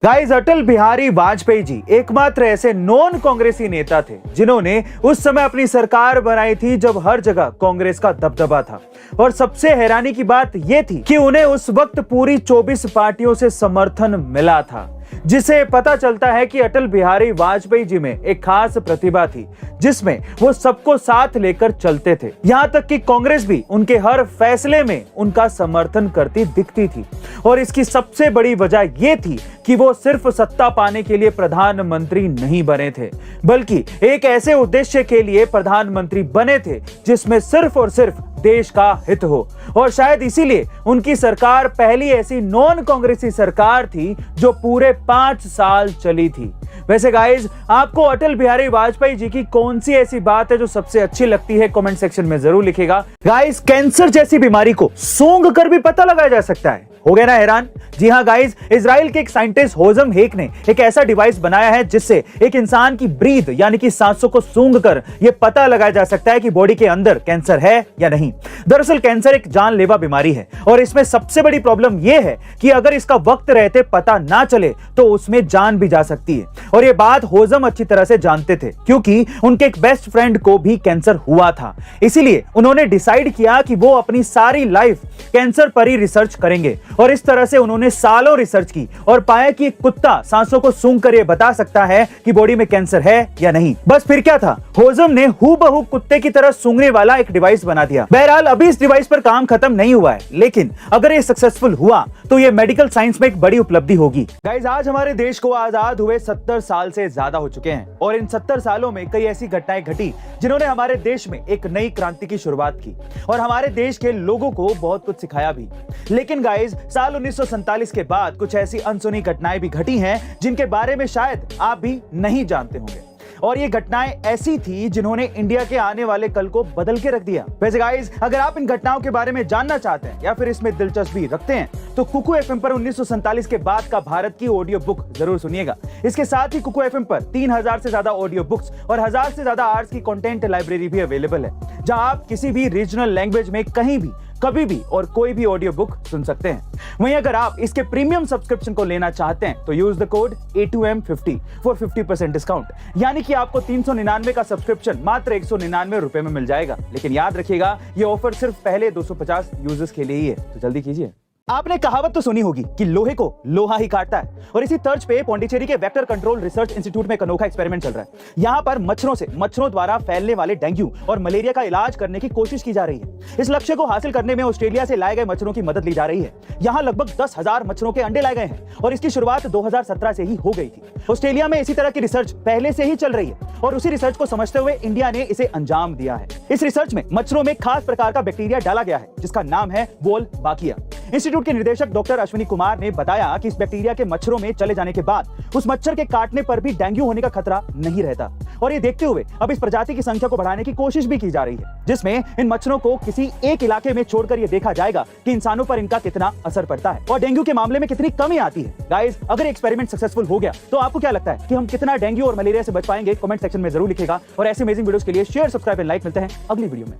Guys, Atal Bihari Vajpayee ji एकमात्र ऐसे non कांग्रेसी नेता थे जिन्होंने उस समय अपनी सरकार बनाई थी जब हर जगह कांग्रेस का दबदबा था। और सबसे हैरानी की बात यह थी कि उन्हें उस वक्त पूरी 24 पार्टियों से समर्थन मिला था, जिसे पता चलता है कि अटल बिहारी वाजपेयी जी में एक खास प्रतिभा थी जिसमें वो सबको साथ लेकर चलते थे। यहां तक कि कांग्रेस भी उनके हर फैसले में उनका समर्थन करती दिखती थी। और इसकी सबसे बड़ी वजह यह थी कि वो सिर्फ सत्ता पाने के लिए प्रधानमंत्री नहीं बने थे, बल्कि एक ऐसे उद्देश्य के लिए प्रधानमंत्री बने थे जिसमें सिर्फ और सिर्फ देश का हित हो। और शायद इसीलिए उनकी सरकार पहली ऐसी नॉन कांग्रेसी सरकार थी जो पूरे 5 साल चली थी। वैसे गाइज, आपको अटल बिहारी वाजपेयी जी की कौन सी ऐसी बात है जो सबसे अच्छी लगती है, कमेंट सेक्शन में जरूर लिखिएगा। गाइज, कैंसर जैसी बीमारी को सूंघ कर भी पता लगाया जा सकता है। हो गया ना हैरान? जी हाँ गाइज, इजराइल के एक साइंटिस्ट होजम हेक ने एक ऐसा डिवाइस बनाया है जिससे एक इंसान की ब्रीथ यानी कि सांसों को सूंघ कर यह पता लगाया जा सकता है कि बॉडी के अंदर कैंसर है या नहीं। दरअसल कैंसर एक जानलेवा बीमारी है और इसमें सबसे बड़ी प्रॉब्लम यह है कि अगर इसका वक्त रहते पता ना चले तो उसमें जान भी जा सकती है। और ये बात होजम अच्छी तरह से जानते थे क्योंकि उनके एक बेस्ट फ्रेंड को भी कैंसर हुआ था। इसीलिए उन्होंने डिसाइड किया कि वो अपनी सारी लाइफ कैंसर पर ही रिसर्च करेंगे। और इस तरह से उन्होंने सालों रिसर्च की और पाया कि एक कुत्ता सांसों को सूंघ कर यह बता सकता है कि बॉडी में कैंसर है या नहीं। बस फिर क्या था, होजम ने हूबहू कुत्ते की तरह सूंघने वाला एक डिवाइस बना दिया। बहरहाल अभी इस डिवाइस पर काम खत्म नहीं हुआ है, लेकिन अगर ये सक्सेसफुल हुआ तो ये मेडिकल साइंस में एक बड़ी उपलब्धि होगी। गाइस, आज हमारे देश को आजाद हुए 70 साल से ज्यादा हो चुके हैं और इन 70 सालों में कई ऐसी घटनाएं घटी जिन्होंने हमारे देश में एक नई क्रांति की शुरुआत की और हमारे देश के लोगों को बहुत कुछ सिखाया भी। लेकिन गाइस, साल 1947 के बाद कुछ ऐसी अनसुनी घटनाएं भी घटी हैं जिनके बारे में शायद आप भी नहीं जानते होंगे। और ये घटनाएं ऐसी थी जिन्होंने इंडिया के आने वाले कल को बदल के रख दिया। वैसे गाइस, अगर आप इन घटनाओं के बारे में जानना चाहते हैं या फिर इसमें दिलचस्पी रखते हैं तो कुकू एफएम पर 1947 के बाद का भारत की ऑडियो बुक जरूर सुनिएगा। इसके साथ ही कुकू एफएम पर 3000 से ज्यादा ऑडियो बुक्स और 1000 से ज्यादा आर्ट्स की कंटेंट लाइब्रेरी भी अवेलेबल है, जहां आप किसी भी रीजनल लैंग्वेज में कहीं भी कभी भी और कोई भी ऑडियो बुक सुन सकते हैं। वहीं अगर आप इसके प्रीमियम सब्सक्रिप्शन को लेना चाहते हैं तो use the code A2M50 for 50% discount, यानी कि आपको 399 का सब्सक्रिप्शन मात्र 199 रुपए में मिल जाएगा। लेकिन याद रखिएगा, ये ऑफर सिर्फ पहले 250 यूजर्स के लिए ही है, तो जल्दी कीजिए। आपने कहावत तो सुनी होगी कि लोहे को लोहा ही काटता है, और इसी तर्ज पे पौंडीचेरी के वेक्टर कंट्रोल रिसर्च इंस्टीट्यूट में एक अनोखा एक्सपेरिमेंट चल रहा है। यहाँ पर मच्छरों द्वारा फैलने वाले डेंगू और मलेरिया का इलाज करने की कोशिश की जा रही है। इस लक्ष्य को हासिल करने में ऑस्ट्रेलिया से लाए गए मच्छरों की मदद ली जा रही है। यहाँ लगभग 10,000 मच्छरों के अंडे लाए गए हैं और इसकी शुरुआत 2017 से ही हो गई थी। ऑस्ट्रेलिया में इसी तरह की रिसर्च पहले से ही चल रही है और उसी रिसर्च को समझते हुए इंडिया ने इसे अंजाम दिया है। इस रिसर्च में मच्छरों में खास प्रकार का बैक्टीरिया डाला गया है जिसका नाम है वोल्बाकिया। इंस्टीट्यूट के निदेशक डॉक्टर अश्विनी कुमार ने बताया कि इस बैक्टीरिया के मच्छरों में चले जाने के बाद उस मच्छर के काटने पर भी डेंगू होने का खतरा नहीं रहता। और ये देखते हुए अब इस प्रजाति की संख्या को बढ़ाने की कोशिश भी की जा रही है, जिसमें इन मच्छरों को किसी एक इलाके में छोड़कर ये देखा जाएगा कि इंसानों पर इनका कितना असर पड़ता है और डेंगू के मामले में कितनी कमी आती है। गाइस, अगर एक्सपेरिमेंट सक्सेसफुल हो गया तो आपको क्या लगता है कि हम कितना डेंगू और मलेरिया से बच पाएंगे? कमेंट सेक्शन में जरूर लिखेगा। और ऐसे अमेजिंग वीडियोस के लिए शेयर, सब्सक्राइब एंड लाइक। मिलते हैं अगली वीडियो में।